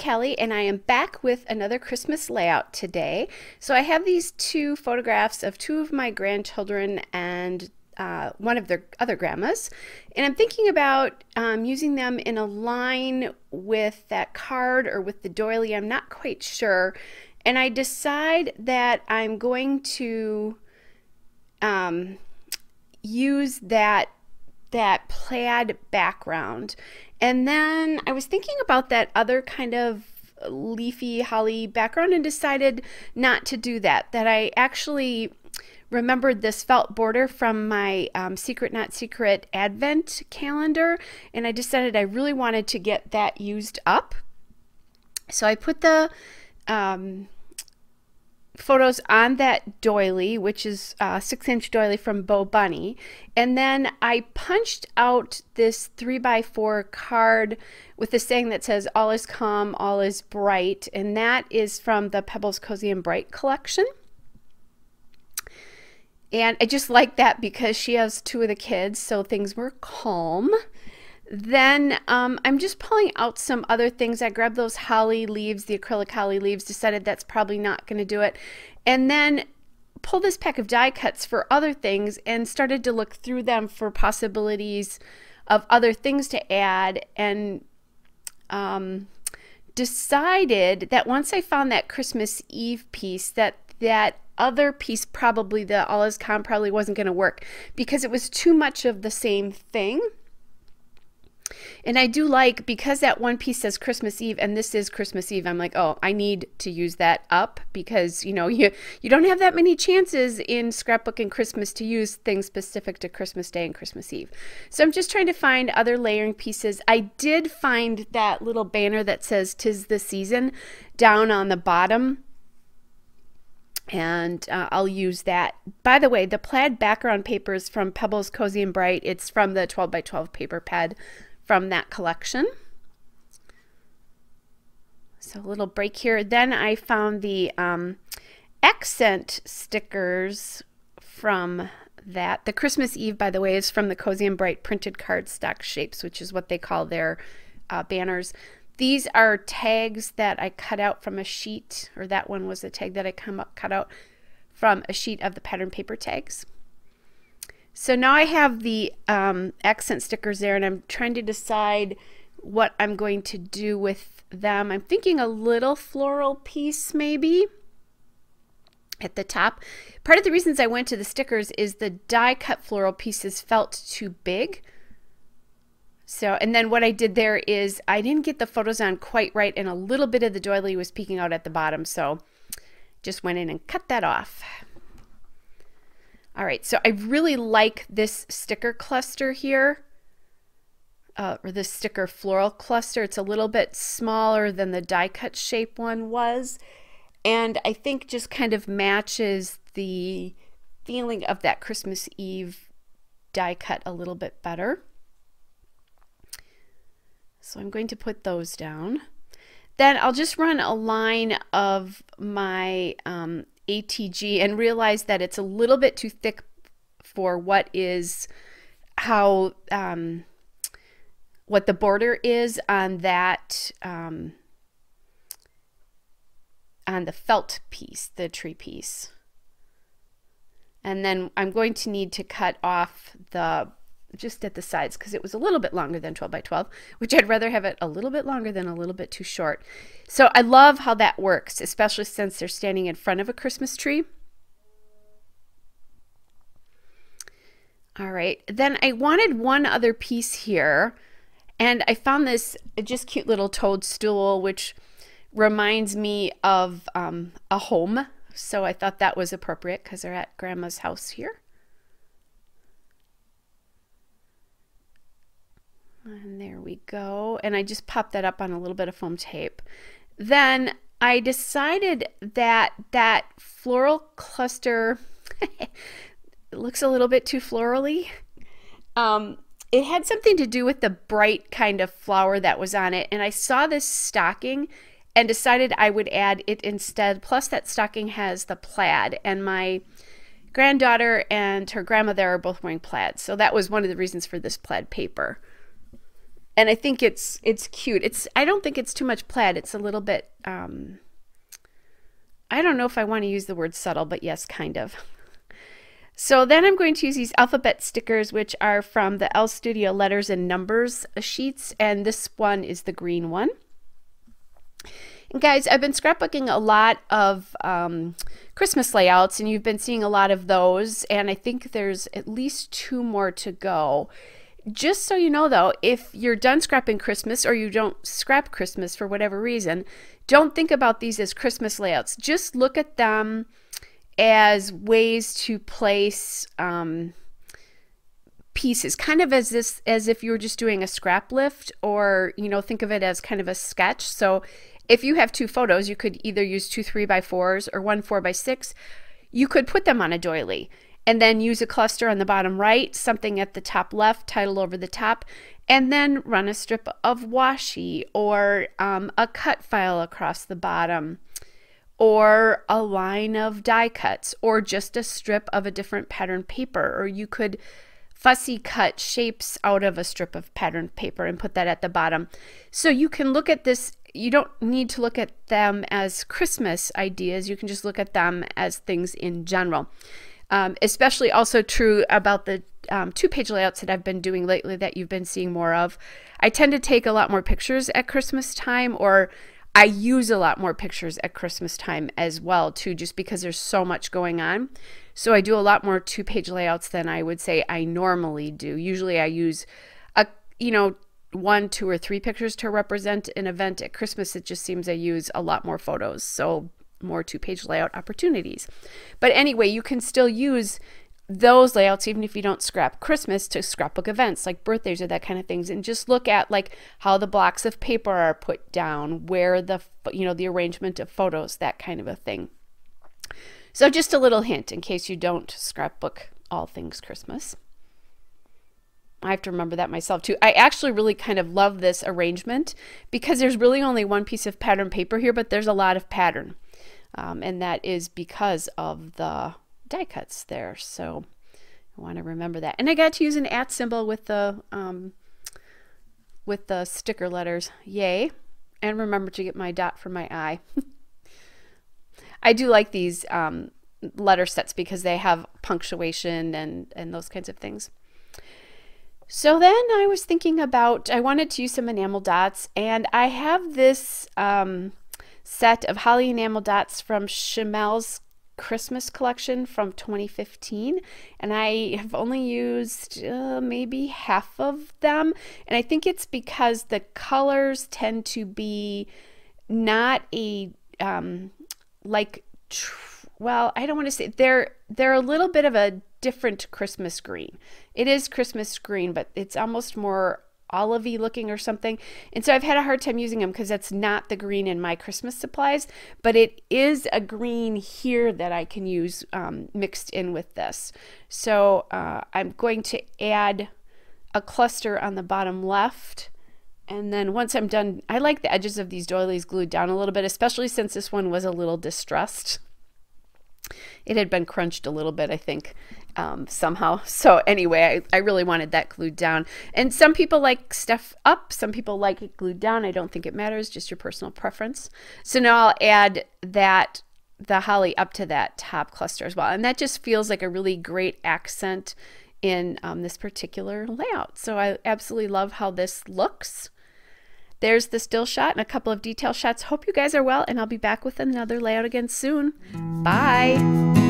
Callie, and I am back with another Christmas layout today. So I have these two photographs of two of my grandchildren and one of their other grandmas, and I'm thinking about using them in a line with that card or with the doily. I'm not quite sure, and I decide that I'm going to use that plaid background. And then I was thinking about that other kind of leafy holly background and decided not to do that. That I actually remembered this felt border from my Secret Not Secret Advent calendar, and I decided I really wanted to get that used up. So I put the photos on that doily, which is a 6-inch doily from Bo Bunny, and then I punched out this 3x4 card with a saying that says all is calm, all is bright, and that is from the Pebbles Cozy and Bright collection. And I just like that because she has two of the kids, so things were calm. Then I'm just pulling out some other things. I grabbed those holly leaves, the acrylic holly leaves, decided that's probably not going to do it. And then pulled this pack of die cuts for other things and started to look through them for possibilities of other things to add, and decided that once I found that Christmas Eve piece, that other piece, probably the all is calm, probably wasn't going to work because it was too much of the same thing. And I do like, because that one piece says Christmas Eve and this is Christmas Eve, I'm like, oh, I need to use that up, because you know, you don't have that many chances in Scrapbook and Christmas to use things specific to Christmas Day and Christmas Eve. So I'm just trying to find other layering pieces. I did find that little banner that says 'Tis the Season down on the bottom, and I'll use that. By the way, the plaid background paper is from Pebbles Cozy and Bright. It's from the 12x12 paper pad from that collection. So a little break here. Then I found the accent stickers from that. The Christmas Eve, by the way, is from the Cozy and Bright printed cardstock shapes, which is what they call their banners. These are tags that I cut out from a sheet, or that one was a tag that I cut out from a sheet of the pattern paper tags. So now I have the accent stickers there, and I'm trying to decide what I'm going to do with them. I'm thinking a little floral piece maybe at the top. Part of the reasons I went to the stickers is the die cut floral pieces felt too big. So, and then what I did there is I didn't get the photos on quite right, and a little bit of the doily was peeking out at the bottom, so just went in and cut that off. All right, so I really like this sticker cluster here, or this sticker floral cluster. It's a little bit smaller than the die cut shape one was, and I think just kind of matches the feeling of that Christmas Eve die cut a little bit better. So I'm going to put those down. Then I'll just run a line of my ATG and realize that it's a little bit too thick for what the border is on that, on the felt piece, the tree piece. And then I'm going to need to cut off just at the sides, because it was a little bit longer than 12x12, which I'd rather have it a little bit longer than a little bit too short. So I love how that works, especially since they're standing in front of a Christmas tree. All right, then I wanted one other piece here, and I found this just cute little toadstool, which reminds me of a home. So I thought that was appropriate because they're at Grandma's house here. And there we go. And I just popped that up on a little bit of foam tape. Then I decided that that floral cluster, it looks a little bit too florally. It had something to do with the bright kind of flower that was on it. And I saw this stocking and decided I would add it instead. Plus that stocking has the plaid, and my granddaughter and her grandmother are both wearing plaid. So that was one of the reasons for this plaid paper. And I think it's cute. I don't think it's too much plaid. It's a little bit, I don't know if I want to use the word subtle, but yes, kind of. So then I'm going to use these alphabet stickers, which are from the L Studio Letters and Numbers sheets, and this one is the green one. And guys, I've been scrapbooking a lot of Christmas layouts, and you've been seeing a lot of those, and I think there's at least 2 more to go. Just so you know, though, if you're done scrapping Christmas or you don't scrap Christmas for whatever reason, don't think about these as Christmas layouts. Just look at them as ways to place pieces, kind of as if you were just doing a scrap lift, or think of it as kind of a sketch. So if you have 2 photos, you could either use 2 3x4s or 1 4x6. You could put them on a doily and then use a cluster on the bottom right, something at the top left, title over the top, and then run a strip of washi or a cut file across the bottom, or a line of die cuts, or just a strip of a different pattern paper, or you could fussy cut shapes out of a strip of pattern paper and put that at the bottom. So you can look at this, you don't need to look at them as Christmas ideas, you can just look at them as things in general. Especially also true about the 2-page layouts that I've been doing lately that you've been seeing more of. I tend to take a lot more pictures at Christmas time, or I use a lot more pictures at Christmas time as well too, just because there's so much going on. So I do a lot more 2-page layouts than I would say I normally do. Usually I use 1, 2, or 3 pictures to represent an event. At Christmas, it just seems I use a lot more photos, so more 2-page layout opportunities. But anyway, you can still use those layouts even if you don't scrap Christmas to scrapbook events like birthdays or that kind of things, and just look at like how the blocks of paper are put down, where the the arrangement of photos, that kind of a thing. So just a little hint in case you don't scrapbook all things Christmas. I have to remember that myself too. I actually really kind of love this arrangement because there's really only 1 piece of pattern paper here, but there's a lot of pattern, and that is because of the die cuts there. So I want to remember that. And I got to use an @ symbol with the sticker letters. Yay. And remember to get my dot for my I. I do like these letter sets because they have punctuation and those kinds of things. So then I was thinking about, I wanted to use some enamel dots, and I have this set of holly enamel dots from Chamel's Christmas collection from 2015, and I have only used maybe half of them, and I think it's because the colors tend to be not a well, I don't want to say, they're a little bit of a different Christmas green. It is Christmas green, but it's almost more olivey looking or something. And so I've had a hard time using them because that's not the green in my Christmas supplies, but it is a green here that I can use mixed in with this. So I'm going to add a cluster on the bottom left. And then once I'm done, I like the edges of these doilies glued down a little bit, especially since this one was a little distressed. It had been crunched a little bit, I think, somehow. So anyway, I really wanted that glued down. And some people like stuff up, some people like it glued down. I don't think it matters, just your personal preference. So now I'll add the holly up to that top cluster as well. And that just feels like a really great accent in this particular layout. So I absolutely love how this looks. There's the still shot and a couple of detail shots. Hope you guys are well, and I'll be back with another layout again soon. Bye.